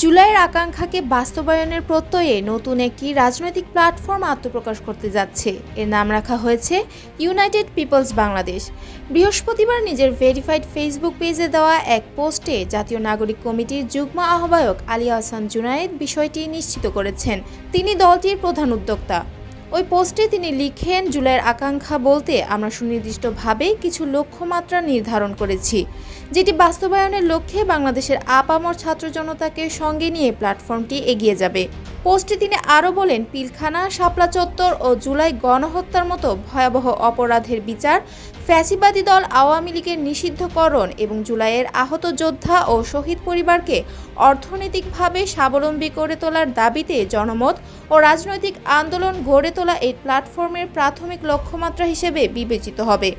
জুলাইয়ের আকাঙ্ক্ষাকে বাস্তবায়নের প্রত্যয়ে নতুন একটি রাজনৈতিক প্ল্যাটফর্ম আত্মপ্রকাশ করতে যাচ্ছে। এর নাম রাখা হয়েছে ইউনাইটেড পিপলস বাংলাদেশ। বৃহস্পতিবার নিজের ভেরিফাইড ফেসবুক পেজে দেওয়া এক পোস্টে জাতীয় নাগরিক কমিটির যুগ্ম আহ্বায়ক আলী আহসান জুনায়েদ বিষয়টি নিশ্চিত করেছেন। তিনি দলটির প্রধান উদ্যোক্তা। ওই পোস্টে তিনি লিখেন, জুলাইয়ের আকাঙ্ক্ষা বলতে আমরা সুনির্দিষ্টভাবে কিছু লক্ষ্যমাত্রা নির্ধারণ করেছি, যেটি বাস্তবায়নের লক্ষ্যে বাংলাদেশের আপামর ছাত্র জনতাকে সঙ্গে নিয়ে প্ল্যাটফর্মটি এগিয়ে যাবে। পোস্টে তিনি আরও বলেন, পিলখানা, শাপলা চত্বর ও জুলাই গণহত্যার মতো ভয়াবহ অপরাধের বিচার, ফ্যাসিবাদী দল আওয়ামী লীগের নিষিদ্ধকরণ এবং জুলাইয়ের আহত যোদ্ধা ও শহীদ পরিবারকে অর্থনৈতিকভাবে স্বাবলম্বী করে তোলার দাবিতে জনমত ও রাজনৈতিক আন্দোলন গড়ে তোলা এই প্ল্যাটফর্মের প্রাথমিক লক্ষ্যমাত্রা হিসেবে বিবেচিত হবে।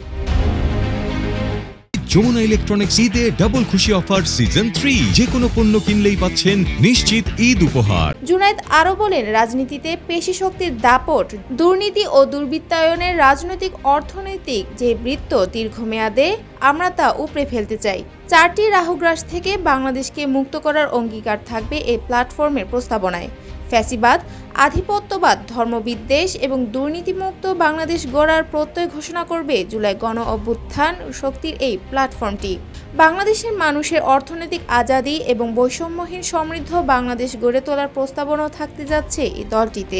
যমুনা ইলেকট্রনিক্স ঈদে ডাবল খুশি অফার সিজন 3, যে কোনো পণ্য কিনলেই পাচ্ছেন নিশ্চিত ঈদ উপহার। জুনায়েদ আরও বলেন, রাজনীতিতে পেশি শক্তির দাপট, দুর্নীতি ও দুর্বৃত্তায়নের রাজনৈতিক অর্থনৈতিক যে বৃত্ত দীর্ঘমেয়াদে আমরা তা উপড়ে ফেলতে চাই। 4টি রাহুগ্রাস থেকে বাংলাদেশকে মুক্ত করার অঙ্গীকার থাকবে এই প্ল্যাটফর্মের প্রস্তাবনায়। ফ্যাসিবাদ, আধিপত্যবাদ, ধর্মবিদ্বেষ এবং দুর্নীতিমুক্ত বাংলাদেশ গড়ার প্রত্যয় ঘোষণা করবে জুলাই গণ অভ্যুত্থান শক্তির এই প্ল্যাটফর্মটি। বাংলাদেশের মানুষের অর্থনৈতিক আজাদী এবং বৈষম্যহীন সমৃদ্ধ বাংলাদেশ গড়ে তোলার প্রস্তাবনাও থাকতে যাচ্ছে এই দলটিতে।